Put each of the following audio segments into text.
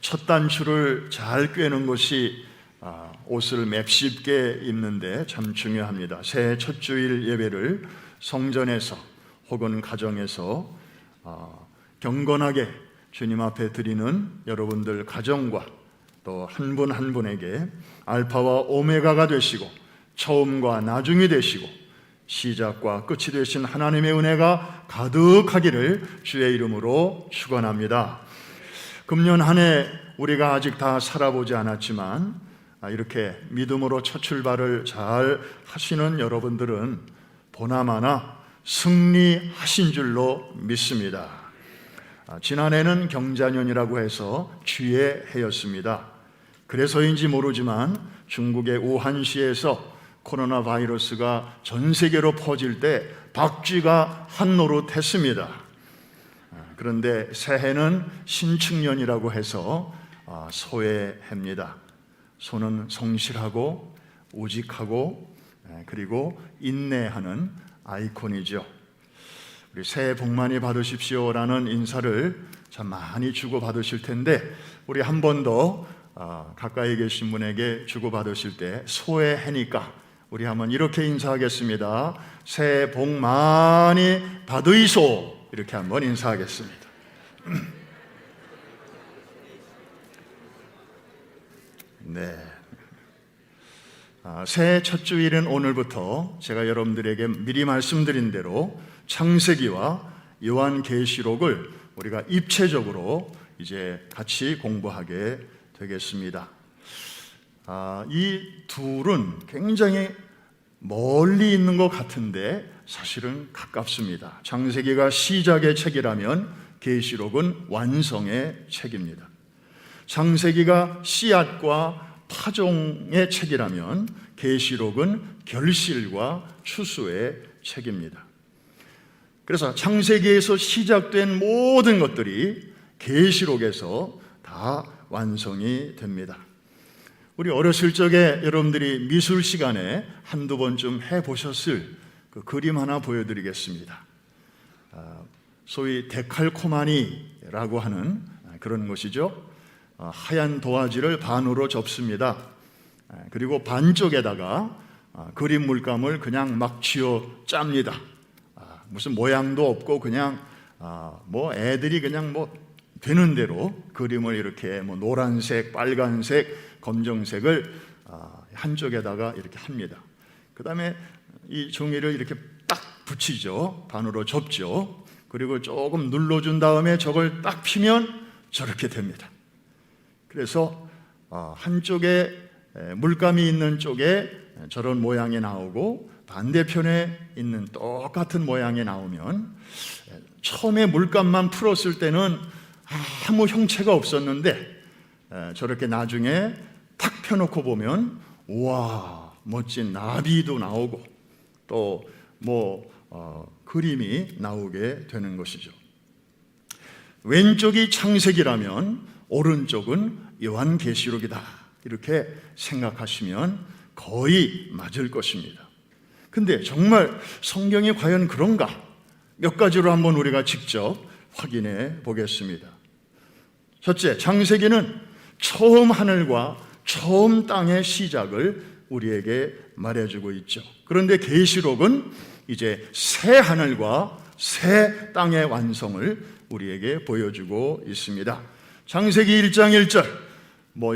첫 단추를 잘 꿰는 것이 옷을 맵씹게 입는데 참 중요합니다. 새해 첫 주일 예배를 성전에서 혹은 가정에서 경건하게 주님 앞에 드리는 여러분들 가정과 또 한 분 한 분에게 알파와 오메가가 되시고 처음과 나중이 되시고 시작과 끝이 되신 하나님의 은혜가 가득하기를 주의 이름으로 축원합니다. 금년 한 해 우리가 아직 다 살아보지 않았지만 이렇게 믿음으로 첫 출발을 잘 하시는 여러분들은 보나마나 승리하신 줄로 믿습니다. 지난해는 경자년이라고 해서 쥐의 해였습니다. 그래서인지 모르지만 중국의 우한시에서 코로나 바이러스가 전 세계로 퍼질 때 박쥐가 한 노릇 했습니다. 그런데 새해는 신축년이라고 해서 소의 해입니다. 소는 성실하고 우직하고 그리고 인내하는 아이콘이죠. 우리 새해 복 많이 받으십시오라는 인사를 참 많이 주고받으실 텐데 우리 한 번 더 가까이 계신 분에게 주고받으실 때 소의 해니까 우리 한번 이렇게 인사하겠습니다. 새해 복 많이 받으이소. 이렇게 한번 인사하겠습니다. 네. 새해 첫 주일은 오늘부터 제가 여러분들에게 미리 말씀드린 대로 창세기와 요한계시록을 우리가 입체적으로 이제 같이 공부하게 되겠습니다. 이 둘은 굉장히 멀리 있는 것 같은데 사실은 가깝습니다. 창세기가 시작의 책이라면 계시록은 완성의 책입니다. 창세기가 씨앗과 파종의 책이라면 계시록은 결실과 추수의 책입니다. 그래서 창세기에서 시작된 모든 것들이 계시록에서 다 완성이 됩니다. 우리 어렸을 적에 여러분들이 미술 시간에 한두 번쯤 해보셨을 그 그림 하나 보여드리겠습니다. 소위 데칼코마니라고 하는 그런 것이죠. 하얀 도화지를 반으로 접습니다. 그리고 반쪽에다가 그림 물감을 그냥 막 쥐어 짭니다. 무슨 모양도 없고 그냥 뭐 애들이 그냥 뭐 되는 대로 그림을 이렇게 뭐 노란색, 빨간색, 검정색을 한쪽에다가 이렇게 합니다. 그 다음에 이 종이를 이렇게 딱 붙이죠. 반으로 접죠. 그리고 조금 눌러준 다음에 저걸 딱 피면 저렇게 됩니다. 그래서 한쪽에 물감이 있는 쪽에 저런 모양이 나오고 반대편에 있는 똑같은 모양이 나오면 처음에 물감만 풀었을 때는 아무 형체가 없었는데 저렇게 나중에 탁 펴놓고 보면 우와 멋진 나비도 나오고 또 그림이 나오게 되는 것이죠. 왼쪽이 창세기라면 오른쪽은 요한계시록이다 이렇게 생각하시면 거의 맞을 것입니다. 근데 정말 성경이 과연 그런가? 몇 가지로 한번 우리가 직접 확인해 보겠습니다. 첫째, 창세기는 처음 하늘과 처음 땅의 시작을 우리에게 말해주고 있죠. 그런데 계시록은 이제 새 하늘과 새 땅의 완성을 우리에게 보여주고 있습니다. 창세기 1장 1절,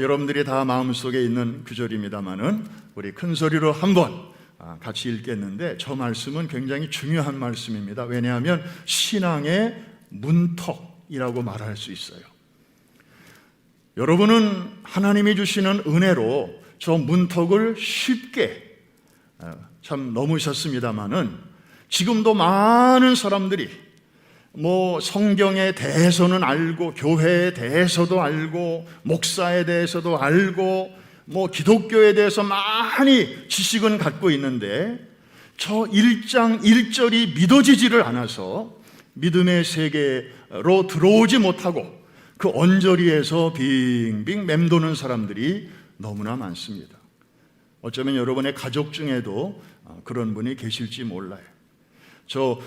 여러분들이 다 마음속에 있는 구절입니다만은 우리 큰 소리로 한번 같이 읽겠는데 저 말씀은 굉장히 중요한 말씀입니다. 왜냐하면 신앙의 문턱이라고 말할 수 있어요. 여러분은 하나님이 주시는 은혜로 저 문턱을 쉽게 참 넘으셨습니다마는 지금도 많은 사람들이 성경에 대해서는 알고 교회에 대해서도 알고 목사에 대해서도 알고 기독교에 대해서 많이 지식은 갖고 있는데 저 1장 1절이 믿어지지를 않아서 믿음의 세계로 들어오지 못하고 그 언저리에서 빙빙 맴도는 사람들이 너무나 많습니다. 어쩌면 여러분의 가족 중에도 그런 분이 계실지 몰라요. 저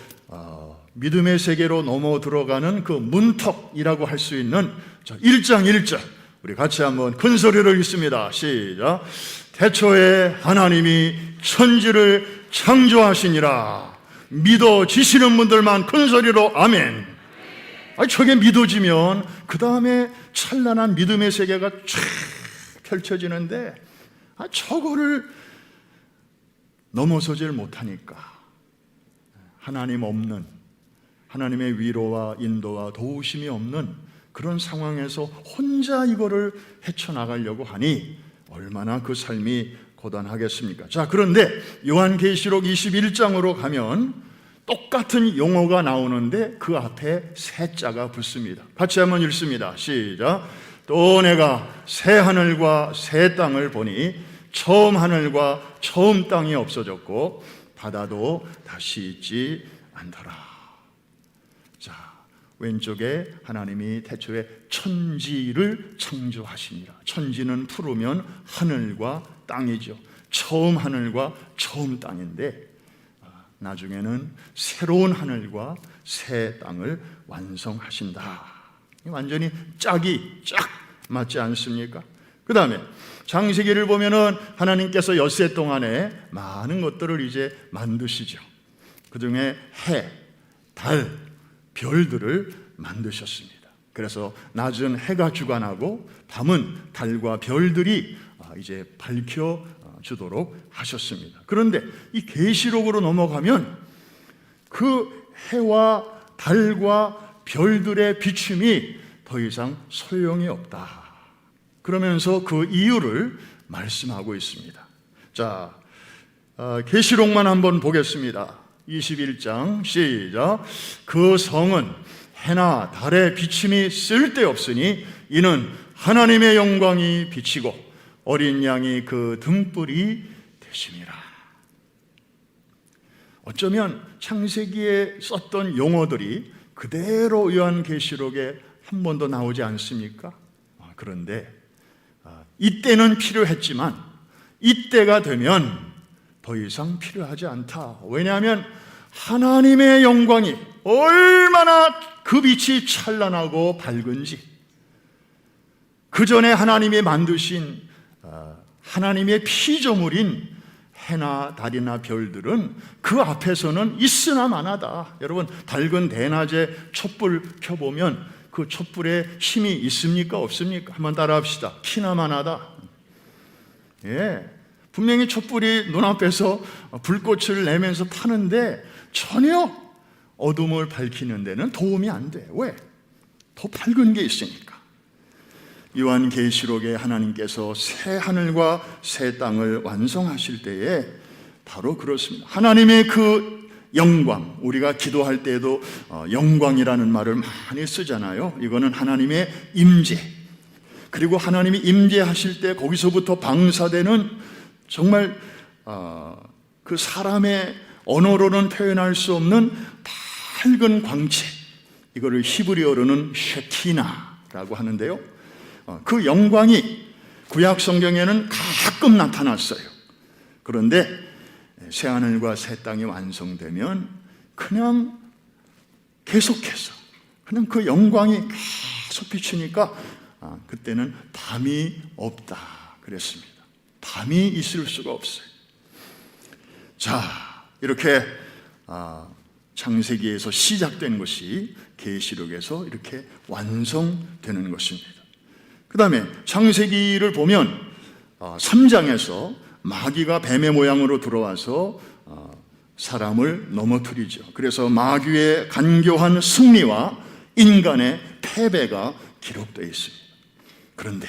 믿음의 세계로 넘어 들어가는 그 문턱이라고 할 수 있는 저 1장 1절 우리 같이 한번 큰 소리로 읽습니다. 시작. 태초에 하나님이 천지를 창조하시니라. 믿어지시는 분들만 큰 소리로 아멘. 저게 믿어지면 그 다음에 찬란한 믿음의 세계가 쫙 펼쳐지는데 저거를 넘어서질 못하니까 하나님 없는, 하나님의 위로와 인도와 도우심이 없는 그런 상황에서 혼자 이거를 헤쳐나가려고 하니 얼마나 그 삶이 고단하겠습니까? 자, 그런데 요한계시록 21장으로 가면 똑같은 용어가 나오는데 그 앞에 새 자가 붙습니다. 같이 한번 읽습니다. 시작. 또 내가 새 하늘과 새 땅을 보니 처음 하늘과 처음 땅이 없어졌고 바다도 다시 있지 않더라. 자, 왼쪽에 하나님이 태초에 천지를 창조하시니라. 천지는 푸르면 하늘과 땅이죠. 처음 하늘과 처음 땅인데 나중에는 새로운 하늘과 새 땅을 완성하신다. 완전히 짝이 쫙 맞지 않습니까? 그 다음에 창세기를 보면은 하나님께서 엿새 동안에 많은 것들을 이제 만드시죠. 그 중에 해, 달, 별들을 만드셨습니다. 그래서 낮은 해가 주관하고 밤은 달과 별들이 이제 밝혀 주도록 하셨습니다. 그런데 이 계시록으로 넘어가면 그 해와 달과 별들의 비춤이 더 이상 소용이 없다. 그러면서 그 이유를 말씀하고 있습니다. 자, 계시록만 한번 보겠습니다. 21장 시작. 그 성은 해나 달의 비침이 쓸데없으니 이는 하나님의 영광이 비치고 어린 양이 그 등불이 되심이라. 어쩌면 창세기에 썼던 용어들이 그대로 요한계시록에 한 번도 나오지 않습니까? 그런데 이때는 필요했지만 이때가 되면 더 이상 필요하지 않다. 왜냐하면 하나님의 영광이 얼마나 그 빛이 찬란하고 밝은지, 그 전에 하나님이 만드신 하나님의 피조물인 해나 달이나 별들은 그 앞에서는 있으나 마나다. 여러분, 밝은 대낮에 촛불 켜보면 그 촛불에 힘이 있습니까? 없습니까? 한번 따라합시다. 키나 마나다. 예, 분명히 촛불이 눈앞에서 불꽃을 내면서 타는데 전혀 어둠을 밝히는 데는 도움이 안 돼. 왜? 더 밝은 게 있으니까. 요한계시록에 하나님께서 새 하늘과 새 땅을 완성하실 때에 바로 그렇습니다. 하나님의 그 영광, 우리가 기도할 때에도 영광이라는 말을 많이 쓰잖아요. 이거는 하나님의 임재, 그리고 하나님이 임재하실 때 거기서부터 방사되는 정말 그 사람의 언어로는 표현할 수 없는 밝은 광채, 이거를 히브리어로는 쉐키나라고 하는데요. 그 영광이 구약 성경에는 가끔 나타났어요. 그런데 새하늘과 새 땅이 완성되면 그냥 계속해서 그냥 그 영광이 계속 비추니까 그때는 밤이 없다 그랬습니다. 밤이 있을 수가 없어요. 자, 이렇게 창세기에서 시작된 것이 계시록에서 이렇게 완성되는 것입니다. 그 다음에 창세기를 보면 3장에서 마귀가 뱀의 모양으로 들어와서 사람을 넘어뜨리죠. 그래서 마귀의 간교한 승리와 인간의 패배가 기록되어 있습니다. 그런데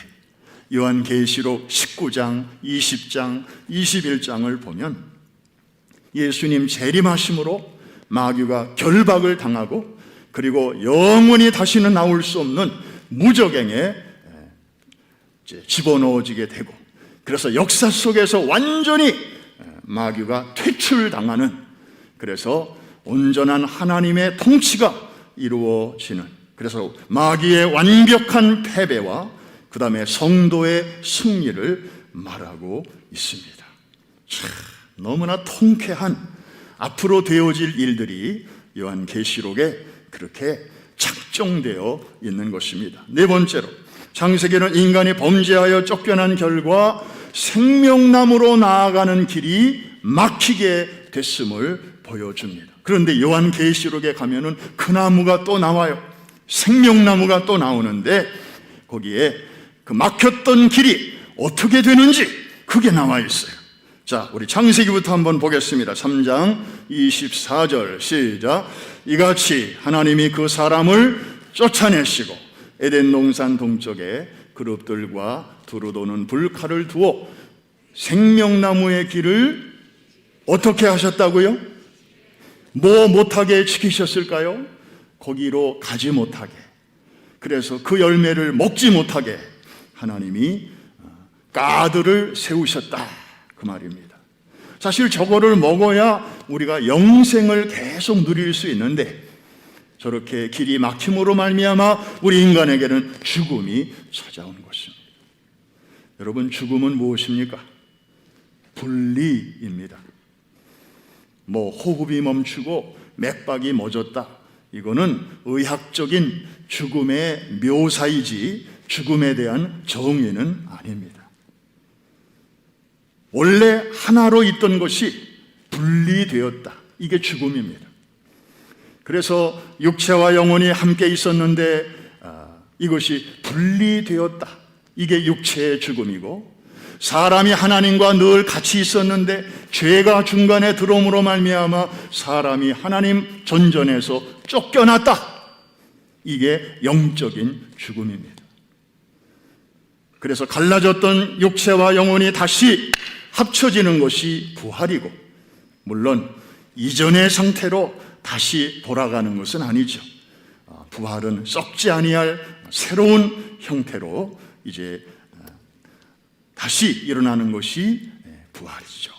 요한계시록 19장, 20장, 21장을 보면 예수님 재림하심으로 마귀가 결박을 당하고 그리고 영원히 다시는 나올 수 없는 무저갱에 집어넣어지게 되고, 그래서 역사 속에서 완전히 마귀가 퇴출당하는, 그래서 온전한 하나님의 통치가 이루어지는, 그래서 마귀의 완벽한 패배와 그 다음에 성도의 승리를 말하고 있습니다. 참 너무나 통쾌한 앞으로 되어질 일들이 요한계시록에 그렇게 작정되어 있는 것입니다. 네 번째로 창세기는 인간이 범죄하여 쫓겨난 결과 생명나무로 나아가는 길이 막히게 됐음을 보여줍니다. 그런데 요한계시록에 가면은 그 나무가 또 나와요. 생명나무가 또 나오는데 거기에 그 막혔던 길이 어떻게 되는지 그게 나와 있어요. 자, 우리 창세기부터 한번 보겠습니다. 3장 24절 시작. 이같이 하나님이 그 사람을 쫓아내시고 에덴 동산 동쪽에 그룹들과 두루 도는 불칼을 두어 생명나무의 길을 어떻게 하셨다고요? 뭐 못하게 지키셨을까요? 거기로 가지 못하게, 그래서 그 열매를 먹지 못하게 하나님이 가드를 세우셨다, 그 말입니다. 사실 저거를 먹어야 우리가 영생을 계속 누릴 수 있는데 저렇게 길이 막힘으로 말미암아 우리 인간에게는 죽음이 찾아오는 것입니다. 여러분, 죽음은 무엇입니까? 분리입니다. 뭐 호흡이 멈추고 맥박이 멎었다, 이거는 의학적인 죽음의 묘사이지 죽음에 대한 정의는 아닙니다. 원래 하나로 있던 것이 분리되었다, 이게 죽음입니다. 그래서 육체와 영혼이 함께 있었는데 이것이 분리되었다, 이게 육체의 죽음이고, 사람이 하나님과 늘 같이 있었는데 죄가 중간에 들어옴으로 말미암아 사람이 하나님 전전에서 쫓겨났다, 이게 영적인 죽음입니다. 그래서 갈라졌던 육체와 영혼이 다시 합쳐지는 것이 부활이고, 물론 이전의 상태로 다시 돌아가는 것은 아니죠. 부활은 썩지 아니할 새로운 형태로 이제 다시 일어나는 것이 부활이죠.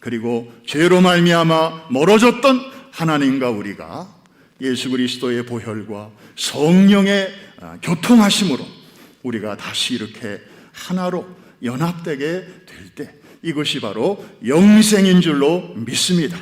그리고 죄로 말미암아 멀어졌던 하나님과 우리가 예수 그리스도의 보혈과 성령의 교통하심으로 우리가 다시 이렇게 하나로 연합되게 될 때, 이것이 바로 영생인 줄로 믿습니다.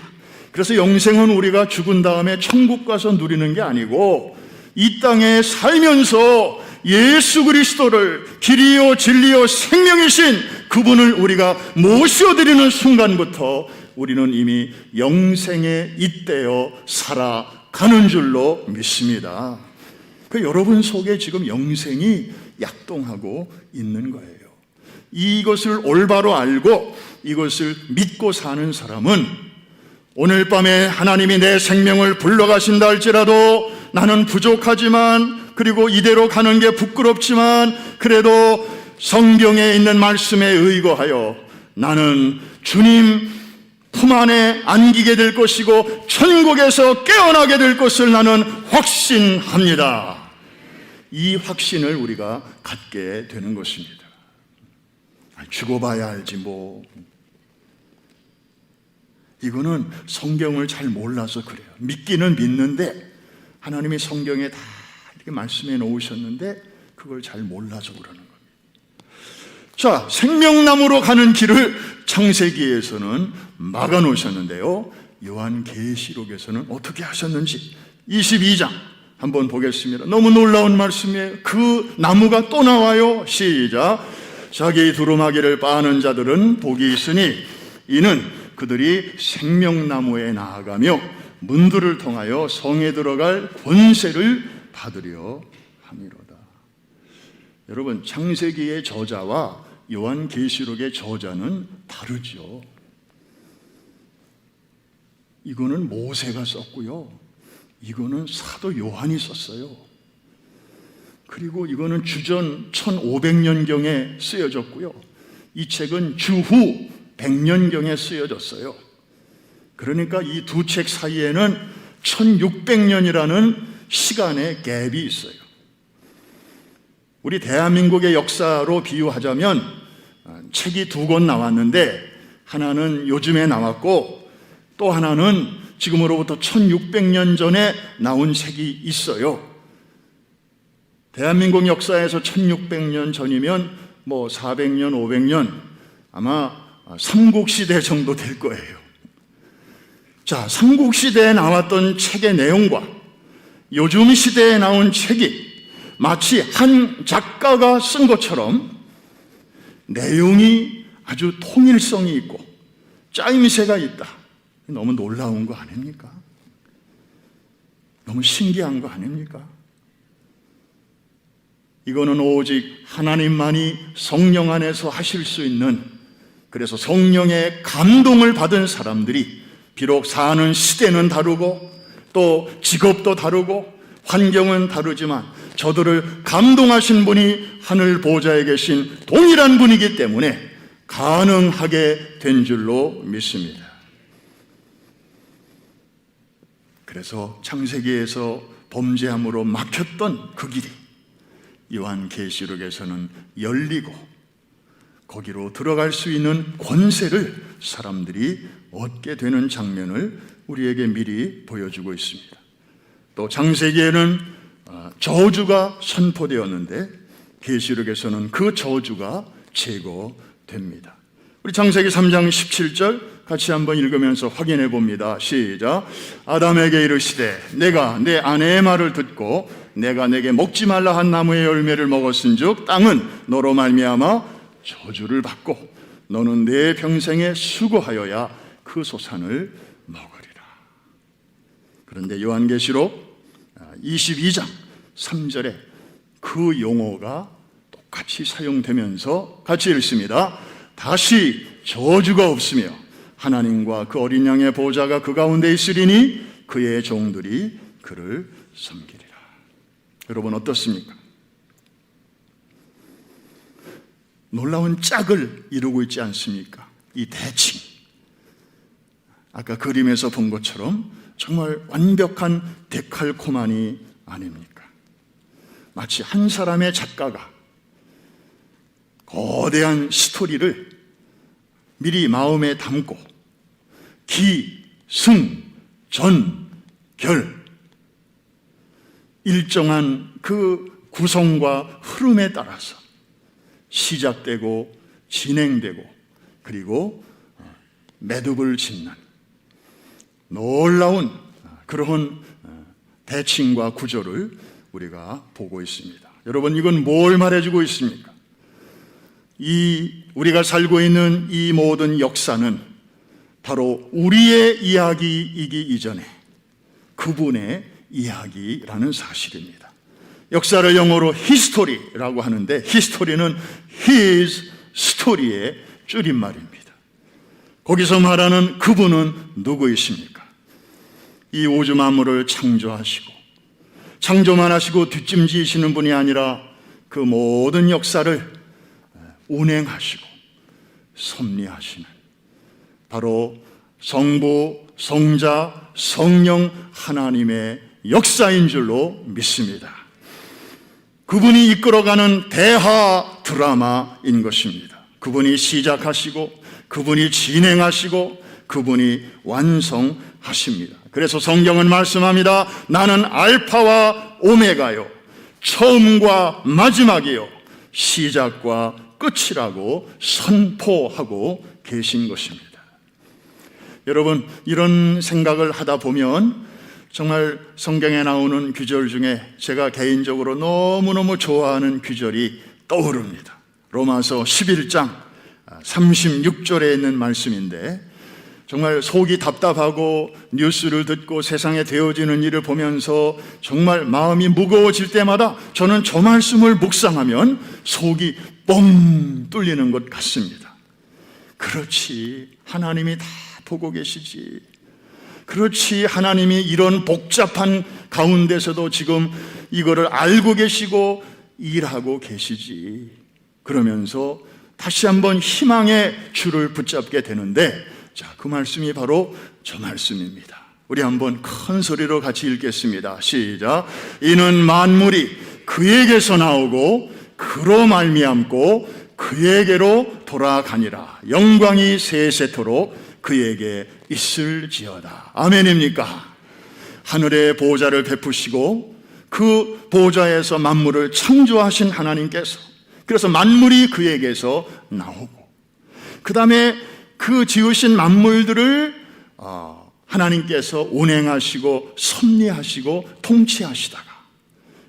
그래서 영생은 우리가 죽은 다음에 천국 가서 누리는 게 아니고 이 땅에 살면서 예수 그리스도를 길이요 진리요 생명이신 그분을 우리가 모셔드리는 순간부터 우리는 이미 영생에 잇대어 살아가는 줄로 믿습니다. 그 여러분 속에 지금 영생이 약동하고 있는 거예요. 이것을 올바로 알고 이것을 믿고 사는 사람은 오늘 밤에 하나님이 내 생명을 불러가신다 할지라도 나는 부족하지만, 그리고 이대로 가는 게 부끄럽지만, 그래도 성경에 있는 말씀에 의거하여 나는 주님 품 안에 안기게 될 것이고 천국에서 깨어나게 될 것을 나는 확신합니다. 이 확신을 우리가 갖게 되는 것입니다. 죽어봐야 알지 뭐. 이거는 성경을 잘 몰라서 그래요. 믿기는 믿는데 하나님이 성경에 다 이렇게 말씀해 놓으셨는데 그걸 잘 몰라서 그러는 겁니다. 자, 생명나무로 가는 길을 창세기에서는 막아 놓으셨는데요, 요한계시록에서는 어떻게 하셨는지 22장 한번 보겠습니다. 너무 놀라운 말씀이에요. 그 나무가 또 나와요. 시작. 자기 두루마기를 빠는 자들은 복이 있으니 이는 그들이 생명나무에 나아가며 문들을 통하여 성에 들어갈 권세를 받으려 함이로다. 여러분, 창세기의 저자와 요한계시록의 저자는 다르죠. 이거는 모세가 썼고요, 이거는 사도 요한이 썼어요. 그리고 이거는 주전 1500년경에 쓰여졌고요, 이 책은 주후 100년경에 쓰여졌어요. 그러니까 이 두 책 사이에는 1600년이라는 시간의 갭이 있어요. 우리 대한민국의 역사로 비유하자면 책이 두 권 나왔는데 하나는 요즘에 나왔고 또 하나는 지금으로부터 1600년 전에 나온 책이 있어요. 대한민국 역사에서 1600년 전이면 뭐 400년, 500년, 아마 삼국시대 정도 될 거예요. 자, 삼국시대에 나왔던 책의 내용과 요즘 시대에 나온 책이 마치 한 작가가 쓴 것처럼 내용이 아주 통일성이 있고 짜임새가 있다. 너무 놀라운 거 아닙니까? 너무 신기한 거 아닙니까? 이거는 오직 하나님만이 성령 안에서 하실 수 있는, 그래서 성령의 감동을 받은 사람들이, 비록 사는 시대는 다르고 또 직업도 다르고 환경은 다르지만 저들을 감동하신 분이 하늘 보좌에 계신 동일한 분이기 때문에 가능하게 된 줄로 믿습니다. 그래서 창세기에서 범죄함으로 막혔던 그 길이 요한계시록에서는 열리고 거기로 들어갈 수 있는 권세를 사람들이 얻게 되는 장면을 우리에게 미리 보여주고 있습니다. 또 창세기에는 저주가 선포되었는데 계시록에서는 그 저주가 제거됩니다. 우리 창세기 3장 17절 같이 한번 읽으면서 확인해 봅니다. 시작. 아담에게 이르시되 내가 내 아내의 말을 듣고 내가 내게 먹지 말라 한 나무의 열매를 먹었은즉 땅은 너로 말미암아 저주를 받고 너는 내 평생에 수고하여야 그 소산을 먹으리라. 그런데 요한계시록 22장 3절에 그 용어가 똑같이 사용되면서 같이 읽습니다. 다시 저주가 없으며 하나님과 그 어린 양의 보좌가 그 가운데 있으리니 그의 종들이 그를 섬기리라. 여러분 어떻습니까? 놀라운 짝을 이루고 있지 않습니까? 이 대칭. 아까 그림에서 본 것처럼 정말 완벽한 데칼코마니 아닙니까? 마치 한 사람의 작가가 거대한 스토리를 미리 마음에 담고 기, 승, 전, 결 일정한 그 구성과 흐름에 따라서 시작되고 진행되고 그리고 매듭을 짓는 놀라운 그런 대칭과 구조를 우리가 보고 있습니다. 여러분 이건 뭘 말해주고 있습니까? 우리가 살고 있는 이 모든 역사는 바로 우리의 이야기이기 이전에 그분의 이야기라는 사실입니다. 역사를 영어로 history라고 하는데 history는 his story의 줄임말입니다. 거기서 말하는 그분은 누구이십니까? 이 우주 만물을 창조하시고 창조만 하시고 뒷짐지시는 분이 아니라 그 모든 역사를 운행하시고 섭리하시는 바로 성부, 성자, 성령 하나님의 역사인 줄로 믿습니다. 그분이 이끌어가는 대하 드라마인 것입니다. 그분이 시작하시고 그분이 진행하시고 그분이 완성하십니다. 그래서 성경은 말씀합니다. 나는 알파와 오메가요 처음과 마지막이요 시작과 끝이라고 선포하고 계신 것입니다. 여러분 이런 생각을 하다 보면 정말 성경에 나오는 규절 중에 제가 개인적으로 너무너무 좋아하는 규절이 떠오릅니다. 로마서 11장 36절에 있는 말씀인데 정말 속이 답답하고 뉴스를 듣고 세상에 되어지는 일을 보면서 정말 마음이 무거워질 때마다 저는 저 말씀을 묵상하면 속이 뻥 뚫리는 것 같습니다. 그렇지, 하나님이 다 보고 계시지. 그렇지, 하나님이 이런 복잡한 가운데서도 지금 이거를 알고 계시고 일하고 계시지. 그러면서 다시 한번 희망의 줄을 붙잡게 되는데 자, 그 말씀이 바로 저 말씀입니다. 우리 한번 큰 소리로 같이 읽겠습니다. 시작. 이는 만물이 그에게서 나오고 그로 말미암고 그에게로 돌아가니라. 영광이 세세토록 그에게 있을지어다. 아멘입니까? 하늘의 보좌를 베푸시고 그 보좌에서 만물을 창조하신 하나님께서, 그래서 만물이 그에게서 나오고 그 다음에 그 지으신 만물들을 하나님께서 운행하시고 섭리하시고 통치하시다가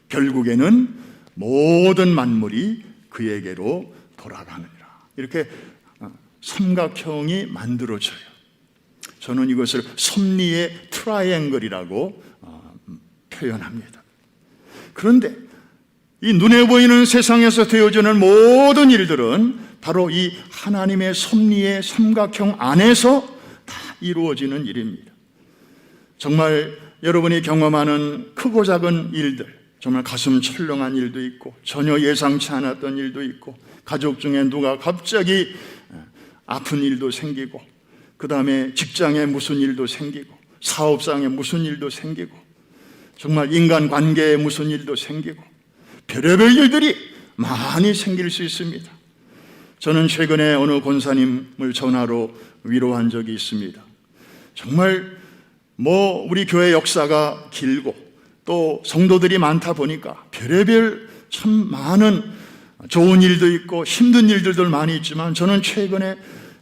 결국에는 모든 만물이 그에게로 돌아가느니라. 이렇게 삼각형이 만들어져요. 저는 이것을 섭리의 트라이앵글이라고 표현합니다. 그런데 이 눈에 보이는 세상에서 되어지는 모든 일들은 바로 이 하나님의 섭리의 삼각형 안에서 다 이루어지는 일입니다. 정말 여러분이 경험하는 크고 작은 일들, 정말 가슴 철렁한 일도 있고 전혀 예상치 않았던 일도 있고 가족 중에 누가 갑자기 아픈 일도 생기고 그 다음에 직장에 무슨 일도 생기고 사업상에 무슨 일도 생기고 정말 인간관계에 무슨 일도 생기고 별의별 일들이 많이 생길 수 있습니다. 저는 최근에 어느 권사님을 전화로 위로한 적이 있습니다. 정말 우리 교회 역사가 길고 또 성도들이 많다 보니까 별의별 참 많은 좋은 일도 있고 힘든 일들도 많이 있지만 저는 최근에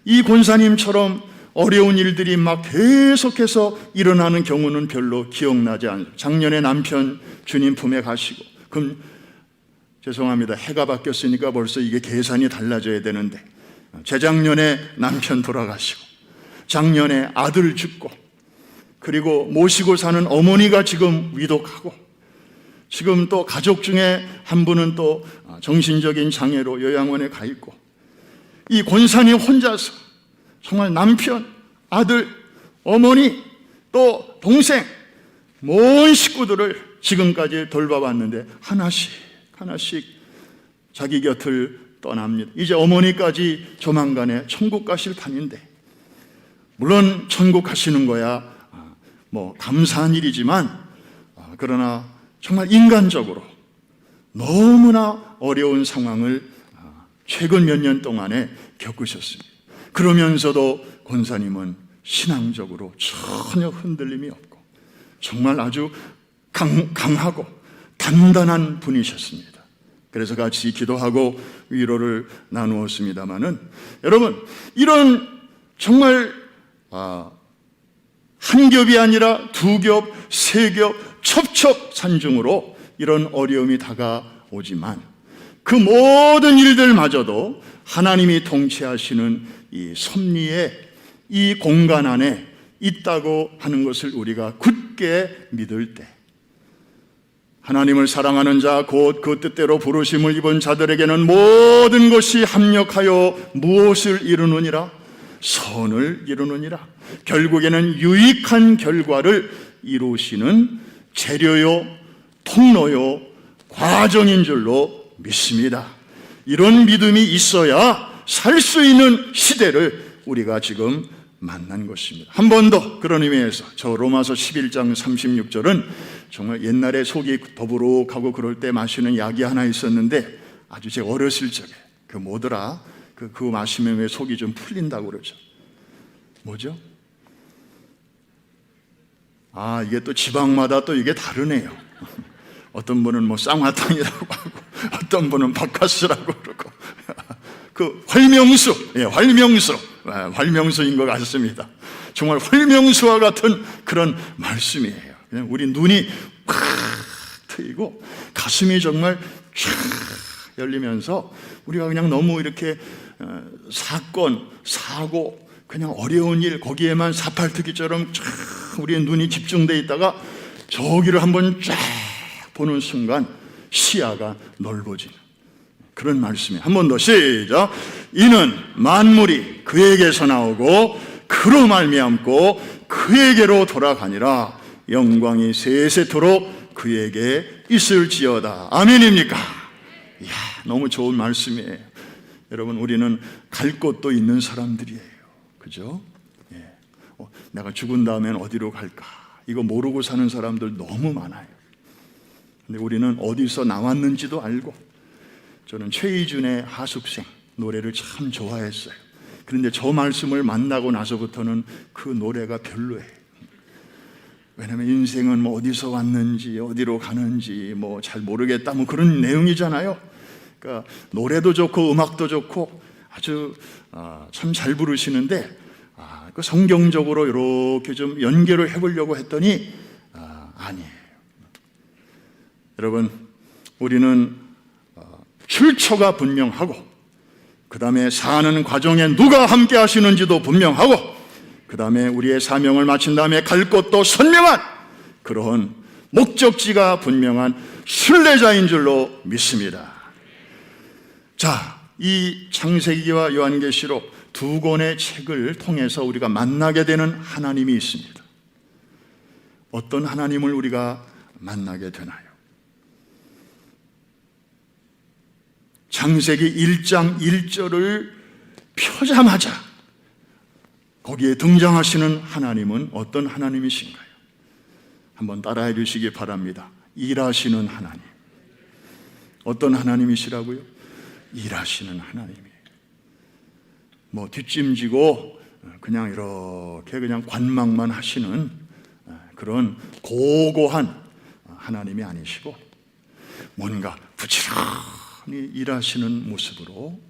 이 권사님처럼 어려운 일들이 막 계속해서 일어나는 경우는 별로 기억나지 않아요. 작년에 남편 주님 품에 가시고 그럼 죄송합니다. 해가 바뀌었으니까 벌써 이게 계산이 달라져야 되는데 재작년에 남편 돌아가시고 작년에 아들 죽고 그리고 모시고 사는 어머니가 지금 위독하고 지금 또 가족 중에 한 분은 또 정신적인 장애로 요양원에 가 있고 이 권사님 혼자서 정말 남편, 아들, 어머니 또 동생 모든 식구들을 지금까지 돌봐왔는데 하나씩 자기 곁을 떠납니다. 이제 어머니까지 조만간에 천국 가실 판인데 물론 천국 가시는 거야 감사한 일이지만 그러나 정말 인간적으로 너무나 어려운 상황을 최근 몇 년 동안에 겪으셨습니다. 그러면서도 권사님은 신앙적으로 전혀 흔들림이 없고 정말 아주 강하고 단단한 분이셨습니다. 그래서 같이 기도하고 위로를 나누었습니다마는 여러분 이런 정말 한 겹이 아니라 두 겹, 세 겹, 첩첩산중으로 이런 어려움이 다가오지만 그 모든 일들마저도 하나님이 통치하시는 이 섭리의 이 공간 안에 있다고 하는 것을 우리가 굳게 믿을 때 하나님을 사랑하는 자 곧 그 뜻대로 부르심을 입은 자들에게는 모든 것이 합력하여 무엇을 이루느니라? 선을 이루느니라. 결국에는 유익한 결과를 이루시는 재료요, 통로요, 과정인 줄로 믿습니다. 이런 믿음이 있어야 살 수 있는 시대를 우리가 지금 만난 것입니다. 한 번 더 그런 의미에서 저 로마서 11장 36절은 정말 옛날에 속이 더부룩하고 그럴 때 마시는 약이 하나 있었는데 아주 제 어렸을 적에 그 뭐더라? 그거 마시면 왜 속이 좀 풀린다고 그러죠? 뭐죠? 이게 또 지방마다 또 이게 다르네요. 어떤 분은 쌍화탕이라고 하고 어떤 분은 바카스라고 그러고 그 활명수, 활명수인 것 같습니다. 정말 활명수와 같은 그런 말씀이에요. 그냥 우리 눈이 팍 트이고 가슴이 정말 쫙 열리면서 우리가 그냥 너무 이렇게 사건, 사고, 그냥 어려운 일 거기에만 사팔트기처럼 쫙 우리의 눈이 집중되어 있다가 저기를 한번 쫙 보는 순간 시야가 넓어지는 그런 말씀이에요. 한 번 더 시작. 이는 만물이 그에게서 나오고 그로 말미암고 그에게로 돌아가니라. 영광이 세세토록 그에게 있을지어다. 아멘입니까? 이야, 너무 좋은 말씀이에요. 여러분, 우리는 갈 곳도 있는 사람들이에요. 그죠? 예. 내가 죽은 다음엔 어디로 갈까? 이거 모르고 사는 사람들 너무 많아요. 근데 우리는 어디서 나왔는지도 알고, 저는 최희준의 하숙생 노래를 참 좋아했어요. 그런데 저 말씀을 만나고 나서부터는 그 노래가 별로예요. 왜냐하면 인생은 뭐 어디서 왔는지 어디로 가는지 뭐 잘 모르겠다 뭐 그런 내용이잖아요. 그러니까 노래도 좋고 음악도 좋고 아주 참 잘 부르시는데 그 성경적으로 이렇게 좀 연결을 해보려고 했더니 아니에요. 여러분, 우리는 출처가 분명하고, 그 다음에 사는 과정에 누가 함께 하시는지도 분명하고, 그 다음에 우리의 사명을 마친 다음에 갈 곳도 선명한 그런 목적지가 분명한 순례자인 줄로 믿습니다. 자, 이 창세기와 요한계시록 두 권의 책을 통해서 우리가 만나게 되는 하나님이 있습니다. 어떤 하나님을 우리가 만나게 되나요? 창세기 1장 1절을 펴자마자 거기에 등장하시는 하나님은 어떤 하나님이신가요? 한번 따라해 주시기 바랍니다. 일하시는 하나님. 어떤 하나님이시라고요? 일하시는 하나님이에요. 뭐 뒷짐지고 그냥 이렇게 그냥 관망만 하시는 그런 고고한 하나님이 아니시고, 뭔가 부지런히 일하시는 모습으로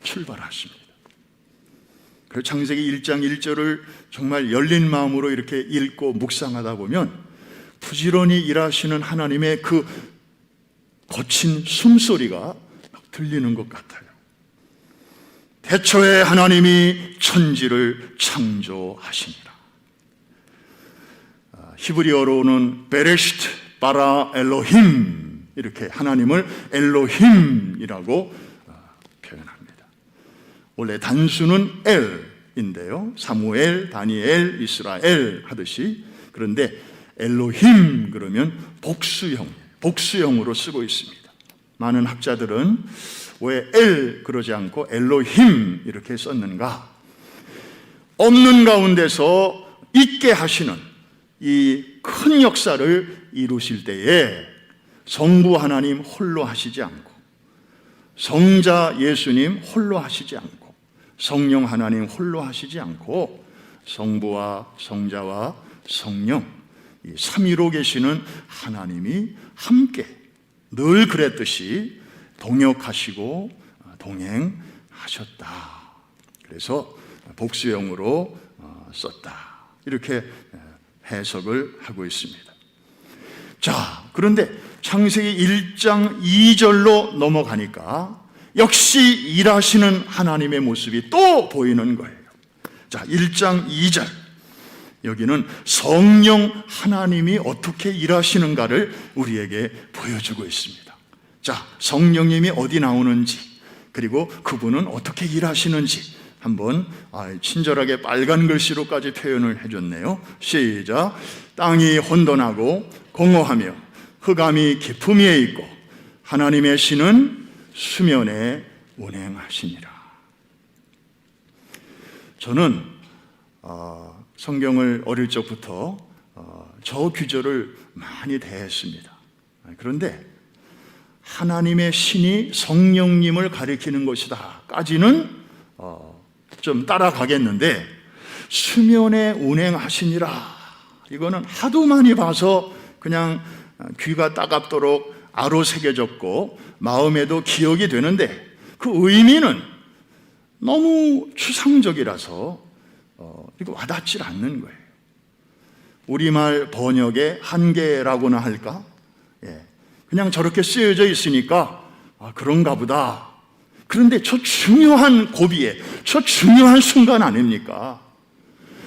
출발하십니다. 그래서 창세기 1장 1절을 정말 열린 마음으로 이렇게 읽고 묵상하다 보면 부지런히 일하시는 하나님의 그 거친 숨소리가 막 들리는 것 같아요. 태초에 하나님이 천지를 창조하시니라. 히브리어로는 베레시트 바라 엘로힘, 이렇게 하나님을 엘로힘이라고 표현합니다. 원래 단수는 엘인데요, 사무엘, 다니엘, 이스라엘 하듯이. 그런데 엘로힘 그러면 복수형으로 쓰고 있습니다. 많은 학자들은 왜 엘 그러지 않고 엘로힘 이렇게 썼는가? 없는 가운데서 있게 하시는 이 큰 역사를 이루실 때에 성부 하나님 홀로 하시지 않고, 성자 예수님 홀로 하시지 않고, 성령 하나님 홀로 하시지 않고, 성부와 성자와 성령 이 삼위로 계시는 하나님이 함께 늘 그랬듯이 동역하시고 동행하셨다. 그래서 복수형으로 썼다, 이렇게 해석을 하고 있습니다. 자, 그런데 창세기 1장 2절로 넘어가니까 역시 일하시는 하나님의 모습이 또 보이는 거예요. 자, 1장 2절. 여기는 성령 하나님이 어떻게 일하시는가를 우리에게 보여주고 있습니다. 자, 성령님이 어디 나오는지, 그리고 그분은 어떻게 일하시는지 한번 친절하게 빨간 글씨로까지 표현을 해줬네요. 시작. 땅이 혼돈하고 공허하며 흑암이 깊음 위에 있고 하나님의 신은 수면에 운행하시니라. 저는 성경을 어릴 적부터 저 규절을 많이 대했습니다. 그런데 하나님의 신이 성령님을 가리키는 것이다 까지는 좀 따라가겠는데, 수면에 운행하시니라, 이거는 하도 많이 봐서 그냥 귀가 따갑도록 아로 새겨졌고 마음에도 기억이 되는데 그 의미는 너무 추상적이라서 이거 와닿질 않는 거예요. 우리말 번역의 한계라고나 할까? 그냥 저렇게 쓰여져 있으니까 그런가 보다. 그런데 저 중요한 고비에, 저 중요한 순간 아닙니까?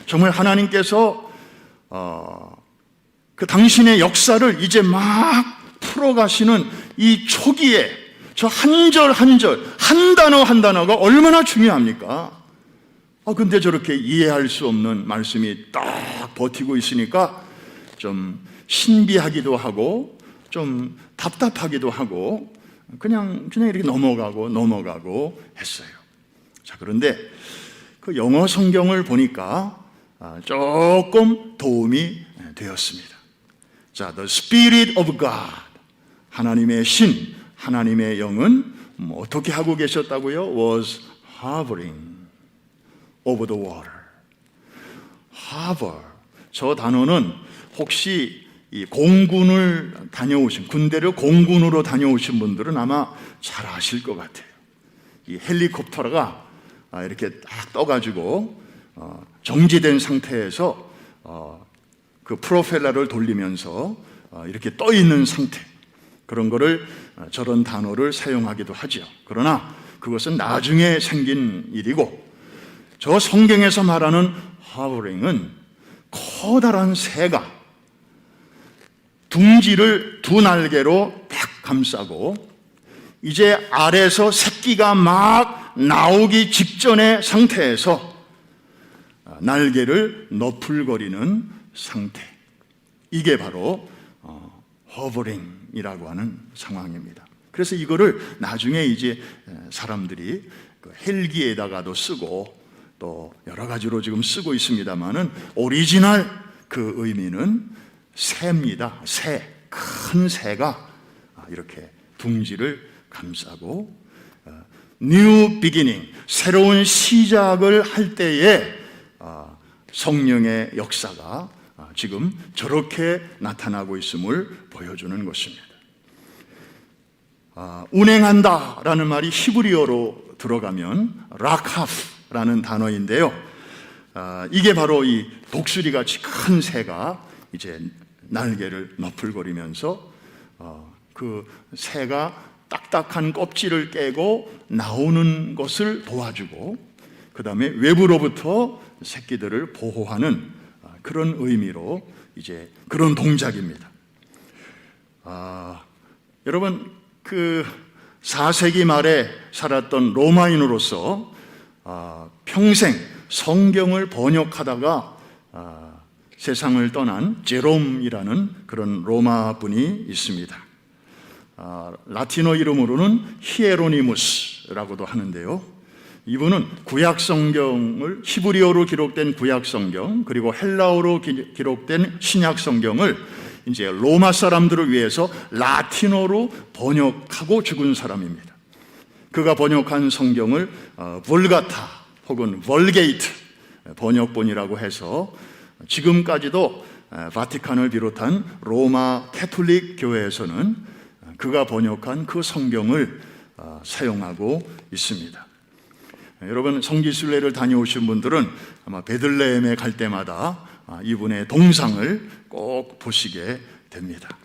정말 하나님께서 그 당신의 역사를 이제 막 풀어가시는 이 초기에 저 한 절 한 절, 한 단어 한 단어가 얼마나 중요합니까? 근데 저렇게 이해할 수 없는 말씀이 딱 버티고 있으니까 좀 신비하기도 하고 좀 답답하기도 하고 그냥 이렇게 넘어가고 했어요. 자, 그런데 그 영어 성경을 보니까 조금 도움이 되었습니다. 자, the Spirit of God, 하나님의 신, 하나님의 영은 어떻게 하고 계셨다고요? Was hovering over the water. hover, 저 단어는 혹시 이 공군을 다녀오신, 군대를 공군으로 다녀오신 분들은 아마 잘 아실 것 같아요. 이 헬리콥터가 이렇게 딱 떠가지고 정지된 상태에서 그 프로펠러를 돌리면서 이렇게 떠 있는 상태, 그런 거를 저런 단어를 사용하기도 하죠. 그러나 그것은 나중에 생긴 일이고, 저 성경에서 말하는 hovering은 커다란 새가 둥지를 두 날개로 딱 감싸고 이제 알에서 새끼가 막 나오기 직전의 상태에서 날개를 너풀거리는 상태, 이게 바로 hovering이라고 하는 상황입니다. 그래서 이거를 나중에 이제 사람들이 헬기에다가도 쓰고 또 여러 가지로 지금 쓰고 있습니다만은 오리지널 그 의미는 새입니다. 새, 큰 새가 이렇게 둥지를 감싸고 new beginning, 새로운 시작을 할 때에 성령의 역사가 지금 저렇게 나타나고 있음을 보여주는 것입니다. 운행한다라는 말이 히브리어로 들어가면 라카프라는 단어인데요. 이게 바로 이 독수리같이 큰 새가 이제 날개를 너풀거리면서 그 새가 딱딱한 껍질을 깨고 나오는 것을 도와주고, 그 다음에 외부로부터 새끼들을 보호하는 그런 의미로 이제 그런 동작입니다. 여러분, 그 4세기 말에 살았던 로마인으로서 평생 성경을 번역하다가 세상을 떠난 제롬이라는 그런 로마 분이 있습니다. 라틴어 이름으로는 히에로니무스라고도 하는데요. 이분은 구약 성경을, 히브리어로 기록된 구약 성경, 그리고 헬라어로 기록된 신약 성경을 이제 로마 사람들을 위해서 라틴어로 번역하고 죽은 사람입니다. 그가 번역한 성경을 볼가타 혹은 볼게이트 번역본이라고 해서 지금까지도 바티칸을 비롯한 로마 캐톨릭 교회에서는 그가 번역한 그 성경을 사용하고 있습니다. 여러분, 성지순례를 다녀오신 분들은 아마 베들레헴에 갈 때마다 이분의 동상을 꼭 보시게 됩니다.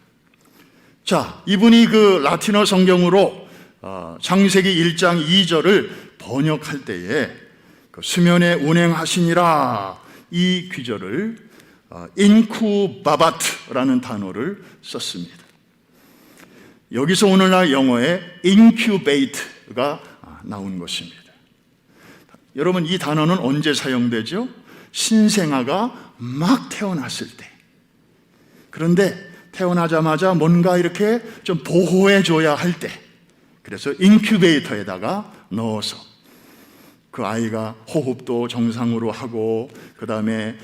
자, 이분이 그 라틴어 성경으로 창세기 1장 2절을 번역할 때에 그 수면에 운행하시니라, 이 귀절을 인쿠바바트라는 단어를 썼습니다. 여기서 오늘날 영어에 incubate가 나온 것입니다. 여러분, 이 단어는 언제 사용되죠? 신생아가 막 태어났을 때. 그런데 태어나자마자 뭔가 이렇게 좀 보호해줘야 할 때, 그래서 인큐베이터에다가 넣어서 그 아이가 호흡도 정상으로 하고, 그 다음에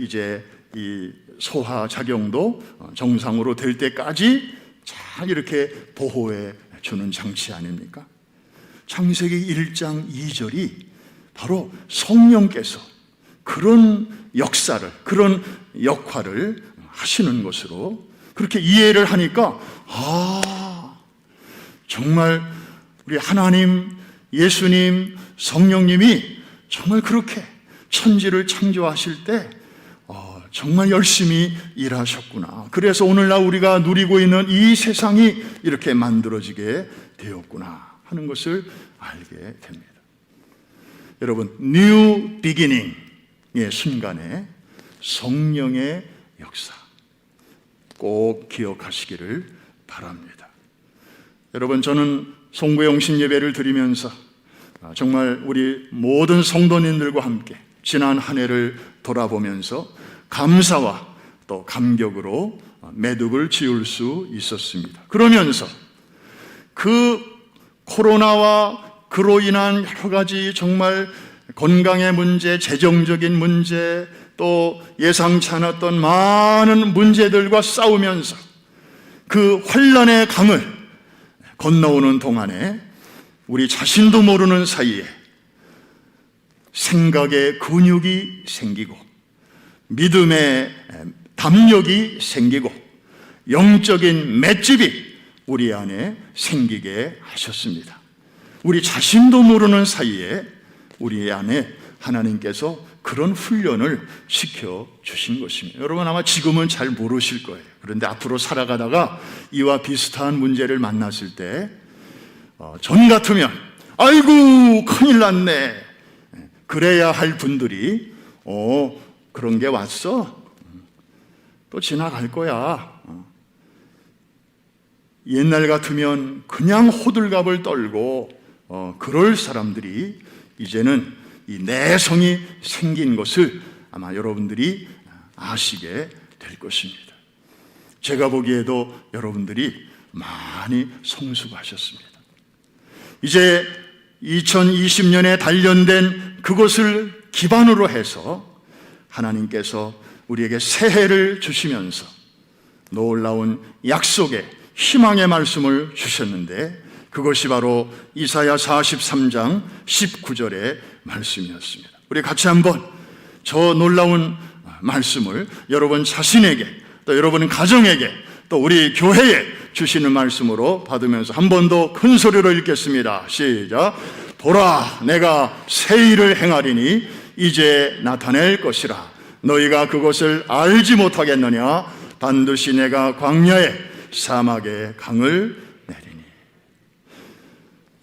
이제 이 소화 작용도 정상으로 될 때까지 잘 이렇게 보호해 주는 장치 아닙니까? 창세기 1장 2절이 바로 성령께서 그런 역사를, 그런 역할을 하시는 것으로 그렇게 이해를 하니까, 정말 우리 하나님, 예수님, 성령님이 정말 그렇게 천지를 창조하실 때 정말 열심히 일하셨구나. 그래서 오늘날 우리가 누리고 있는 이 세상이 이렇게 만들어지게 되었구나 하는 것을 알게 됩니다. 여러분, 뉴 비기닝의 순간에 성령의 역사 꼭 기억하시기를 바랍니다. 여러분, 저는 송구영신 예배를 드리면서 정말 우리 모든 성도님들과 함께 지난 한 해를 돌아보면서 감사와 또 감격으로 매듭을 지을 수 있었습니다. 그러면서 그 코로나와 그로 인한 여러 가지 정말 건강의 문제, 재정적인 문제, 또 예상치 않았던 많은 문제들과 싸우면서 그 환난의 강을 건너오는 동안에 우리 자신도 모르는 사이에 생각의 근육이 생기고 믿음의 담력이 생기고 영적인 맷집이 우리 안에 생기게 하셨습니다. 우리 자신도 모르는 사이에 우리 안에 하나님께서 그런 훈련을 시켜주신 것입니다. 여러분 아마 지금은 잘 모르실 거예요. 그런데 앞으로 살아가다가 이와 비슷한 문제를 만났을 때 전 같으면 아이고 큰일 났네 그래야 할 분들이 그런 게 왔어? 또 지나갈 거야. 옛날 같으면 그냥 호들갑을 떨고 그럴 사람들이 이제는 이 내성이 생긴 것을 아마 여러분들이 아시게 될 것입니다. 제가 보기에도 여러분들이 많이 성숙하셨습니다. 이제 2020년에 단련된 그것을 기반으로 해서 하나님께서 우리에게 새해를 주시면서 놀라운 약속의 희망의 말씀을 주셨는데 그것이 바로 이사야 43장 19절의 말씀이었습니다. 우리 같이 한번 저 놀라운 말씀을 여러분 자신에게 또 여러분 가정에게 또 우리 교회에 주시는 말씀으로 받으면서 한 번 더 큰 소리로 읽겠습니다. 시작. 보라 내가 새 일을 행하리니 이제 나타낼 것이라 너희가 그것을 알지 못하겠느냐 반드시 내가 광야에 사막에 강을 내리니.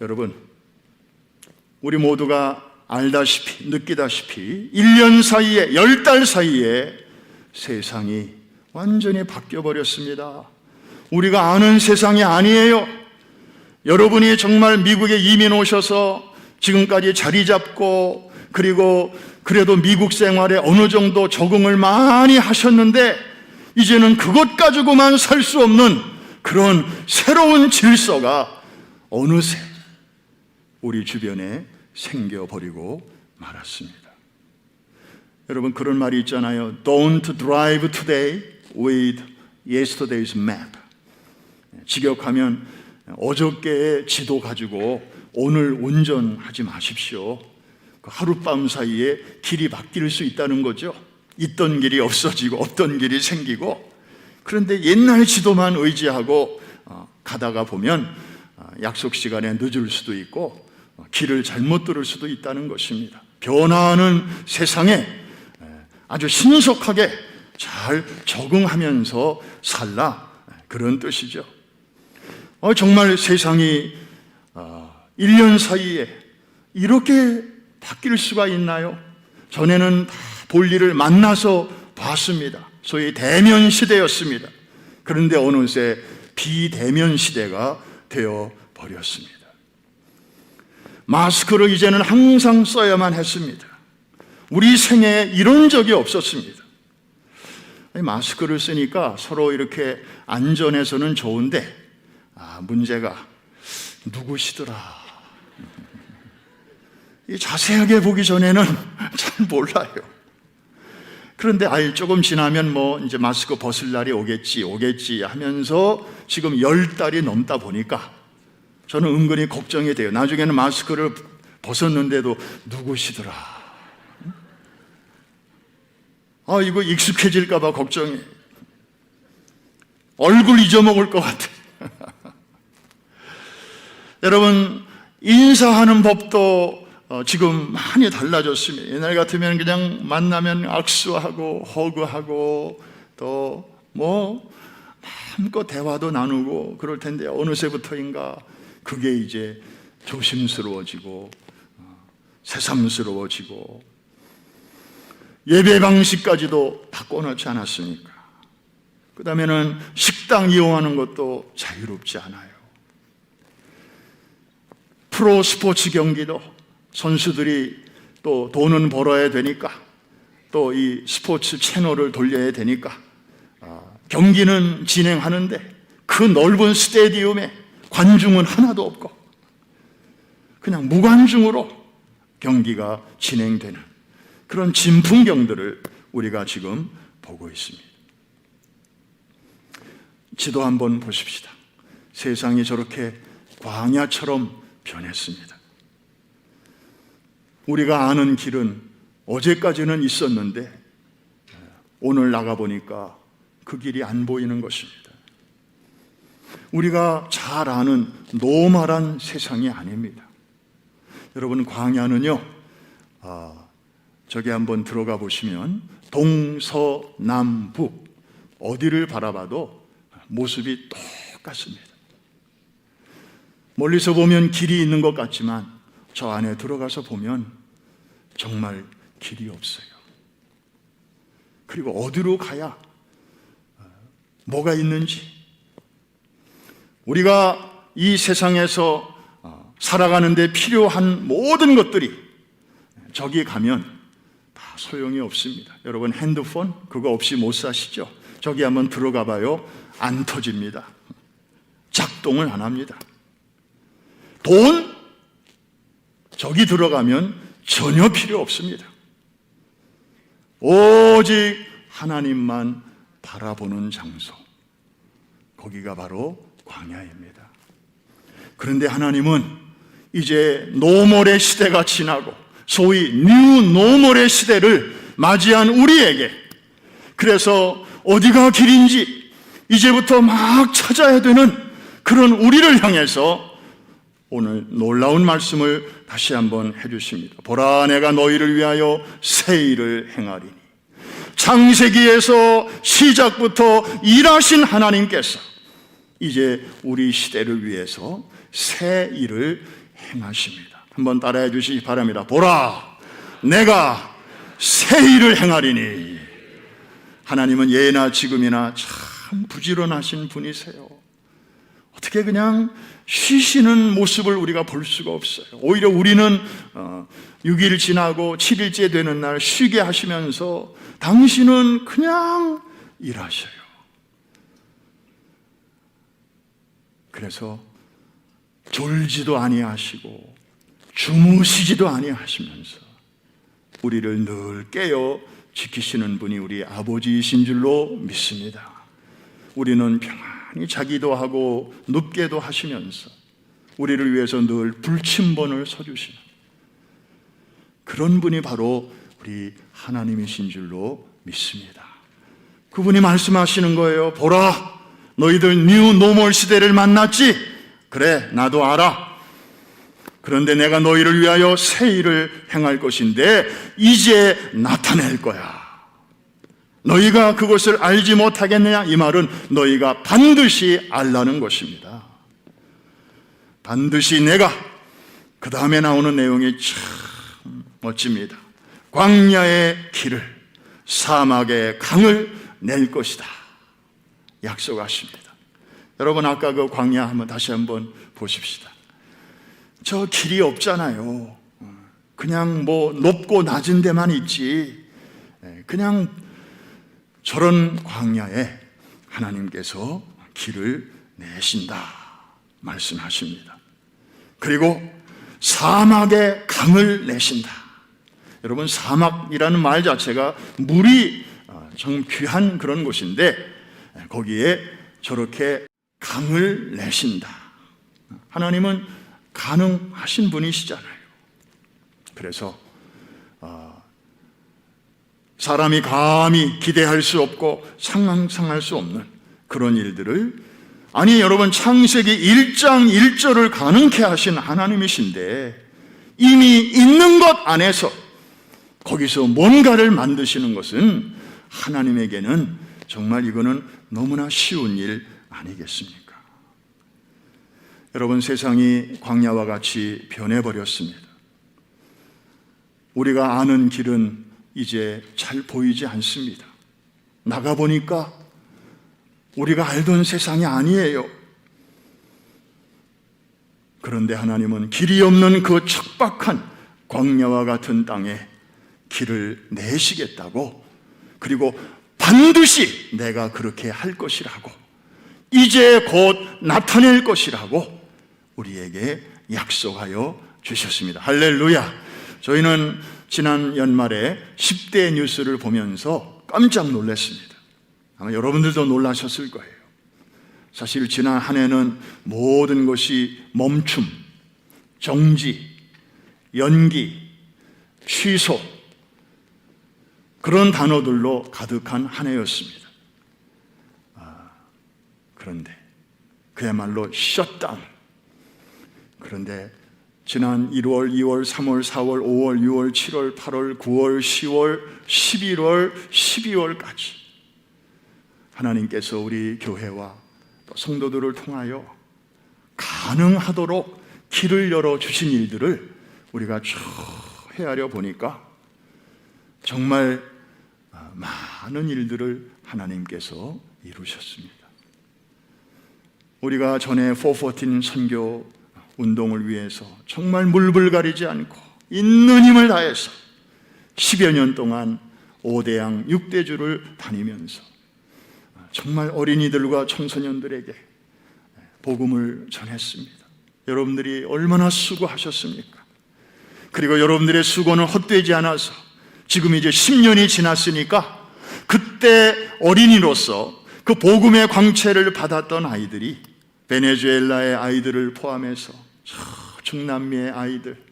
여러분 우리 모두가 알다시피 느끼다시피 1년 사이에 10달 사이에 세상이 완전히 바뀌어 버렸습니다. 우리가 아는 세상이 아니에요. 여러분이 정말 미국에 이민 오셔서 지금까지 자리 잡고 그리고 그래도 미국 생활에 어느 정도 적응을 많이 하셨는데 이제는 그것 가지고만 살 수 없는 그런 새로운 질서가 어느새 우리 주변에 생겨버리고 말았습니다. 여러분 그런 말이 있잖아요. Don't drive today with yesterday's map. 직역하면 어저께의 지도 가지고 오늘 운전하지 마십시오. 하룻밤 사이에 길이 바뀔 수 있다는 거죠. 있던 길이 없어지고 없던 길이 생기고. 그런데 옛날 지도만 의지하고 가다가 보면 약속 시간에 늦을 수도 있고 길을 잘못 들을 수도 있다는 것입니다. 변화하는 세상에 아주 신속하게 잘 적응하면서 살라 그런 뜻이죠. 정말 세상이 1년 사이에 이렇게 바뀔 수가 있나요? 전에는 다 볼일을 만나서 봤습니다. 소위 대면 시대였습니다. 그런데 어느새 비대면 시대가 되어 버렸습니다. 마스크를 이제는 항상 써야만 했습니다. 우리 생애에 이런 적이 없었습니다. 마스크를 쓰니까 서로 이렇게 안전해서는 좋은데 문제가 누구시더라. 자세하게 보기 전에는 잘 몰라요. 그런데 조금 지나면 이제 마스크 벗을 날이 오겠지 하면서 지금 10달이 넘다 보니까 저는 은근히 걱정이 돼요. 나중에는 마스크를 벗었는데도 누구시더라. 이거 익숙해질까 봐 걱정해. 얼굴 잊어먹을 것 같아. 여러분 인사하는 법도 지금 많이 달라졌습니다. 옛날 같으면 그냥 만나면 악수하고 허그하고 또 마음껏 대화도 나누고 그럴 텐데 어느새부터인가 그게 이제 조심스러워지고 새삼스러워지고 예배 방식까지도 바꿔놓지 않았습니까? 그 다음에는 식당 이용하는 것도 자유롭지 않아요. 프로 스포츠 경기도 선수들이 또 돈은 벌어야 되니까 또 이 스포츠 채널을 돌려야 되니까 경기는 진행하는데 그 넓은 스테디움에 관중은 하나도 없고 그냥 무관중으로 경기가 진행되는 그런 진풍경들을 우리가 지금 보고 있습니다. 지도 한번 보십시다. 세상이 저렇게 광야처럼 변했습니다. 우리가 아는 길은 어제까지는 있었는데 오늘 나가보니까 그 길이 안 보이는 것입니다. 우리가 잘 아는 노멀한 세상이 아닙니다. 여러분 광야는요 저기 한번 들어가 보시면 동서남북 어디를 바라봐도 모습이 똑같습니다. 멀리서 보면 길이 있는 것 같지만 저 안에 들어가서 보면 정말 길이 없어요. 그리고 어디로 가야 뭐가 있는지, 우리가 이 세상에서 살아가는 데 필요한 모든 것들이 저기 가면 다 소용이 없습니다. 여러분 핸드폰 그거 없이 못 사시죠? 저기 한번 들어가 봐요. 안 터집니다. 작동을 안 합니다. 돈? 저기 들어가면 전혀 필요 없습니다. 오직 하나님만 바라보는 장소, 거기가 바로 광야입니다. 그런데 하나님은 이제 노멀의 시대가 지나고 소위 뉴 노멀의 시대를 맞이한 우리에게, 그래서 어디가 길인지 이제부터 막 찾아야 되는 그런 우리를 향해서 오늘 놀라운 말씀을 다시 한번 해주십니다. 보라, 내가 너희를 위하여 새 일을 행하리니. 창세기에서 시작부터 일하신 하나님께서 이제 우리 시대를 위해서 새 일을 행하십니다. 한번 따라해 주시기 바랍니다. 보라, 내가 새 일을 행하리니. 하나님은 예나 지금이나 참 부지런하신 분이세요. 어떻게 그냥 쉬시는 모습을 우리가 볼 수가 없어요. 오히려 우리는 6일 지나고 7일째 되는 날 쉬게 하시면서 당신은 그냥 일하셔요. 그래서 졸지도 아니하시고 주무시지도 아니하시면서 우리를 늘 깨어 지키시는 분이 우리 아버지이신 줄로 믿습니다. 우리는 평안히 자기도 하고 눕게도 하시면서 우리를 위해서 늘 불침번을 서주시는 그런 분이 바로 우리 하나님이신 줄로 믿습니다. 그분이 말씀하시는 거예요. 보라, 너희들 뉴 노멀 시대를 만났지? 그래, 나도 알아. 그런데 내가 너희를 위하여 새 일을 행할 것인데 이제 나타낼 거야. 너희가 그것을 알지 못하겠느냐? 이 말은 너희가 반드시 알라는 것입니다. 반드시 내가, 그 다음에 나오는 내용이 참 멋집니다. 광야의 길을, 사막의 강을 낼 것이다 약속하십니다. 여러분, 아까 그 광야 한번 다시 한번 보십시다. 저 길이 없잖아요. 그냥 뭐 높고 낮은 데만 있지. 그냥 저런 광야에 하나님께서 길을 내신다 말씀하십니다. 그리고 사막에 강을 내신다. 여러분, 사막이라는 말 자체가 물이 정 귀한 그런 곳인데 거기에 저렇게 강을 내신다. 하나님은 가능하신 분이시잖아요. 그래서 사람이 감히 기대할 수 없고 상상할 수 없는 그런 일들을, 아니 여러분, 창세기 1장 1절을 가능케 하신 하나님이신데 이미 있는 것 안에서 거기서 뭔가를 만드시는 것은 하나님에게는 정말 이거는 너무나 쉬운 일 아니겠습니까? 여러분, 세상이 광야와 같이 변해버렸습니다. 우리가 아는 길은 이제 잘 보이지 않습니다. 나가보니까 우리가 알던 세상이 아니에요. 그런데 하나님은 길이 없는 그 척박한 광야와 같은 땅에 길을 내시겠다고, 그리고 반드시 내가 그렇게 할 것이라고, 이제 곧 나타낼 것이라고 우리에게 약속하여 주셨습니다. 할렐루야. 저희는 지난 연말에 10대 뉴스를 보면서 깜짝 놀랐습니다. 아마 여러분들도 놀라셨을 거예요. 사실 지난 한 해는 모든 것이 멈춤, 정지, 연기, 취소, 그런 단어들로 가득한 한 해였습니다. 그런데 그야말로 셧다운. 그런데 지난 1월, 2월, 3월, 4월, 5월, 6월, 7월, 8월, 9월, 10월, 11월, 12월까지 하나님께서 우리 교회와 또 성도들을 통하여 가능하도록 길을 열어주신 일들을 우리가 쭉 헤아려 보니까 정말 많은 일들을 하나님께서 이루셨습니다. 우리가 전에 414 선교 운동을 위해서 정말 물불 가리지 않고 있는 힘을 다해서 10여 년 동안 5대양 6대주를 다니면서 정말 어린이들과 청소년들에게 복음을 전했습니다. 여러분들이 얼마나 수고하셨습니까? 그리고 여러분들의 수고는 헛되지 않아서 지금 이제 10년이 지났으니까 그때 어린이로서 그 복음의 광채를 받았던 아이들이 베네수엘라의 아이들을 포함해서 중남미의 아이들,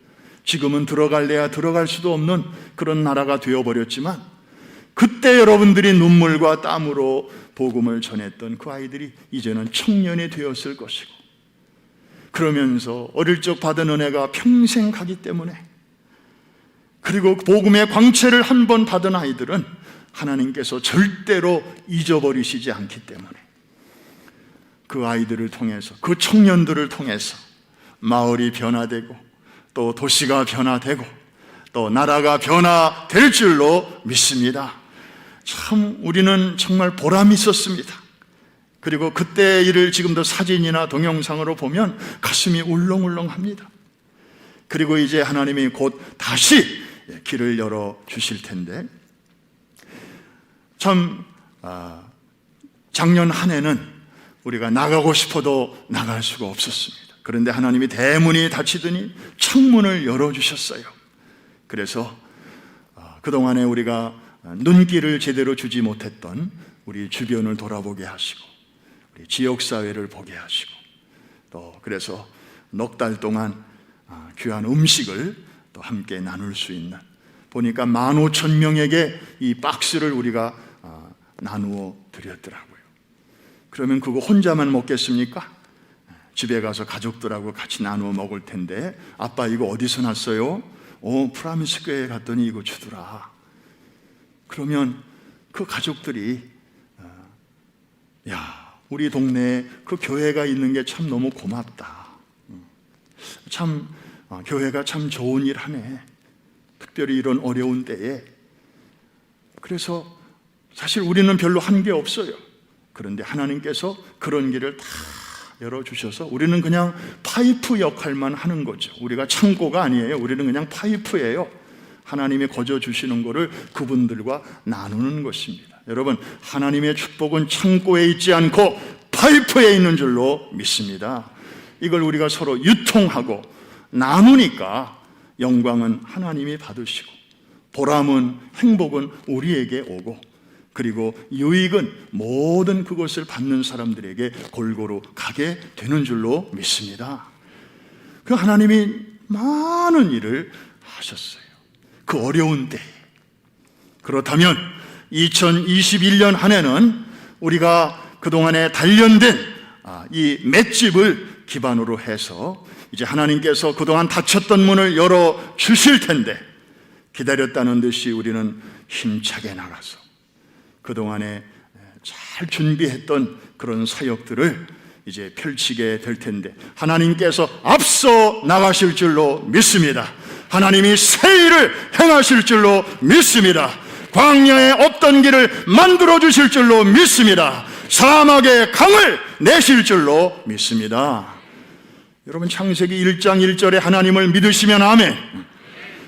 지금은 들어갈래야 들어갈 수도 없는 그런 나라가 되어버렸지만 그때 여러분들이 눈물과 땀으로 복음을 전했던 그 아이들이 이제는 청년이 되었을 것이고, 그러면서 어릴 적 받은 은혜가 평생 가기 때문에, 그리고 복음의 광채를 한 번 받은 아이들은 하나님께서 절대로 잊어버리시지 않기 때문에 그 아이들을 통해서, 그 청년들을 통해서 마을이 변화되고 또 도시가 변화되고 또 나라가 변화될 줄로 믿습니다. 참 우리는 정말 보람이 있었습니다. 그리고 그때의 일을 지금도 사진이나 동영상으로 보면 가슴이 울렁울렁합니다. 그리고 이제 하나님이 곧 다시 길을 열어주실 텐데, 참 작년 한 해는 우리가 나가고 싶어도 나갈 수가 없었습니다. 그런데 하나님이 대문이 닫히더니 창문을 열어주셨어요. 그래서 그동안에 우리가 눈길을 제대로 주지 못했던 우리 주변을 돌아보게 하시고 우리 지역사회를 보게 하시고, 또 그래서 넉 달 동안 귀한 음식을 또 함께 나눌 수 있는, 보니까 15,000명에게 이 박스를 우리가 나누어 드렸더라고요. 그러면 그거 혼자만 먹겠습니까? 집에 가서 가족들하고 같이 나누어 먹을 텐데, 아빠 이거 어디서 났어요? 프라미스 교회에 갔더니 이거 주더라. 그러면 그 가족들이 야, 우리 동네에 그 교회가 있는 게 참 너무 고맙다. 참 교회가 참 좋은 일 하네. 특별히 이런 어려운 때에. 그래서 사실 우리는 별로 한 게 없어요. 그런데 하나님께서 그런 길을 다 열어주셔서 우리는 그냥 파이프 역할만 하는 거죠. 우리가 창고가 아니에요. 우리는 그냥 파이프예요. 하나님이 거저주시는 거를 그분들과 나누는 것입니다. 여러분, 하나님의 축복은 창고에 있지 않고 파이프에 있는 줄로 믿습니다. 이걸 우리가 서로 유통하고 나누니까 영광은 하나님이 받으시고, 보람은, 행복은 우리에게 오고, 그리고 유익은 모든 그것을 받는 사람들에게 골고루 가게 되는 줄로 믿습니다. 그 하나님이 많은 일을 하셨어요. 그 어려운 때에. 그렇다면 2021년 한 해는 우리가 그동안에 단련된 이 맷집을 기반으로 해서 이제 하나님께서 그동안 닫혔던 문을 열어주실 텐데, 기다렸다는 듯이 우리는 힘차게 나가서 그동안에 잘 준비했던 그런 사역들을 이제 펼치게 될 텐데, 하나님께서 앞서 나가실 줄로 믿습니다. 하나님이 새 일을 행하실 줄로 믿습니다. 광야에 없던 길을 만들어 주실 줄로 믿습니다. 사막에 강을 내실 줄로 믿습니다. 여러분, 창세기 1장 1절에 하나님을 믿으시면 아멘.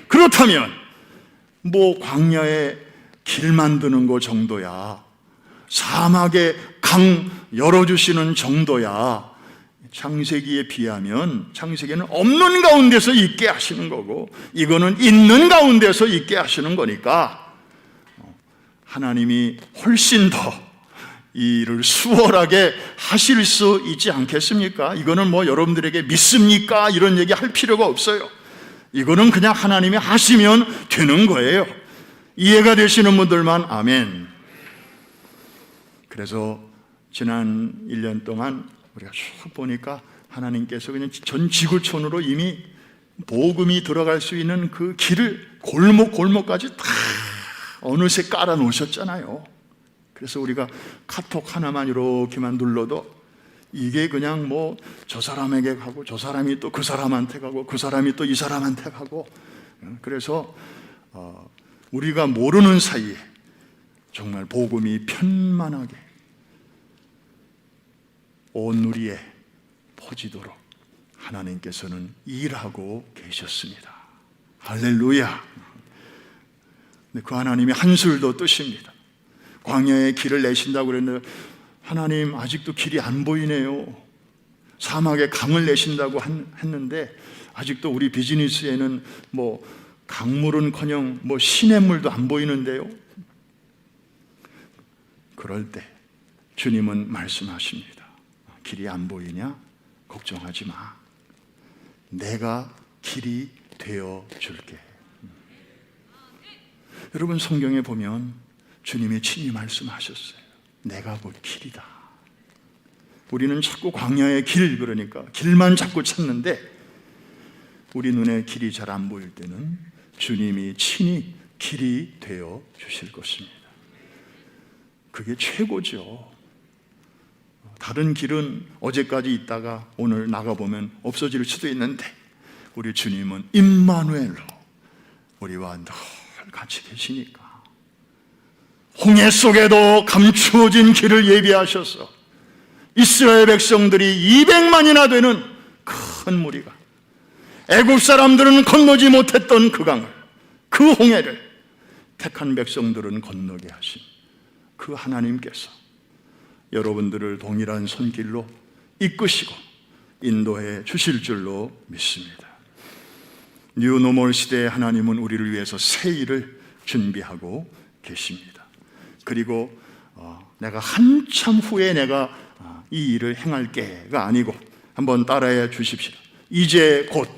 그렇다면 뭐 광야에 길 만드는 거 정도야, 사막에 강 열어주시는 정도야, 창세기에 비하면 창세기는 없는 가운데서 있게 하시는 거고, 이거는 있는 가운데서 있게 하시는 거니까 하나님이 훨씬 더 이 일을 수월하게 하실 수 있지 않겠습니까? 이거는 뭐 여러분들에게 믿습니까? 이런 얘기 할 필요가 없어요. 이거는 그냥 하나님이 하시면 되는 거예요. 이해가 되시는 분들만 아멘. 그래서 지난 1년 동안 우리가 쭉 보니까 하나님께서 그냥 전 지구촌으로 이미 복음이 들어갈 수 있는 그 길을 골목골목까지 다 어느새 깔아 놓으셨잖아요. 그래서 우리가 카톡 하나만 이렇게만 눌러도 이게 그냥 뭐 저 사람에게 가고 저 사람이 또 그 사람한테 가고 그 사람이 또 이 사람한테 가고, 그래서 우리가 모르는 사이에 정말 복음이 편만하게 온 누리에 퍼지도록 하나님께서는 일하고 계셨습니다. 할렐루야. 그 하나님이 한술도 뜨십니다. 광야에 길을 내신다고 그랬는데 하나님 아직도 길이 안 보이네요. 사막에 강을 내신다고 했는데 아직도 우리 비즈니스에는 뭐 강물은커녕 뭐 시냇물도 안 보이는데요. 그럴 때 주님은 말씀하십니다. 길이 안 보이냐? 걱정하지 마. 내가 길이 되어 줄게. 여러분, 성경에 보면 주님이 친히 말씀하셨어요. 내가 곧 길이다. 우리는 자꾸 광야의 길, 그러니까 길만 자꾸 찾는데 우리 눈에 길이 잘 안 보일 때는 주님이 친히 길이 되어 주실 것입니다. 그게 최고죠. 다른 길은 어제까지 있다가 오늘 나가보면 없어질 수도 있는데 우리 주님은 임마누엘로 우리와 늘 같이 계시니까 홍해 속에도 감추어진 길을 예비하셔서 이스라엘 백성들이 200만이나 되는 큰 무리가 애굽 사람들은 건너지 못했던 그 강을, 그 홍해를 택한 백성들은 건너게 하신 그 하나님께서 여러분들을 동일한 손길로 이끄시고 인도해 주실 줄로 믿습니다. 뉴노멀 시대의 하나님은 우리를 위해서 새 일을 준비하고 계십니다. 그리고 내가 한참 후에 내가 이 일을 행할게가 아니고, 한번 따라해 주십시오. 이제 곧,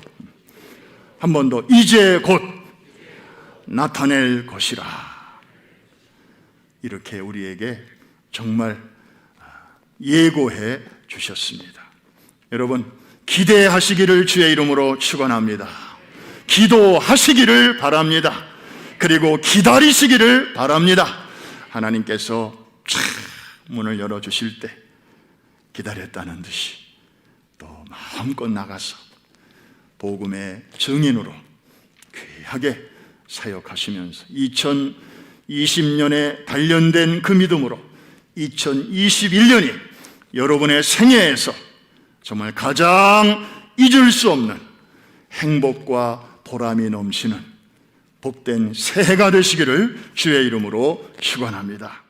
한 번 더, 이제 곧 나타낼 것이라. 이렇게 우리에게 정말 예고해 주셨습니다. 여러분, 기대하시기를 주의 이름으로 축원합니다. 기도하시기를 바랍니다. 그리고 기다리시기를 바랍니다. 하나님께서 쫙 문을 열어주실 때 기다렸다는 듯이 또 마음껏 나가서 복음의 증인으로 귀하게 사역하시면서 2020년에 단련된 그 믿음으로 2021년이 여러분의 생애에서 정말 가장 잊을 수 없는 행복과 보람이 넘치는 복된 새해가 되시기를 주의 이름으로 축원합니다.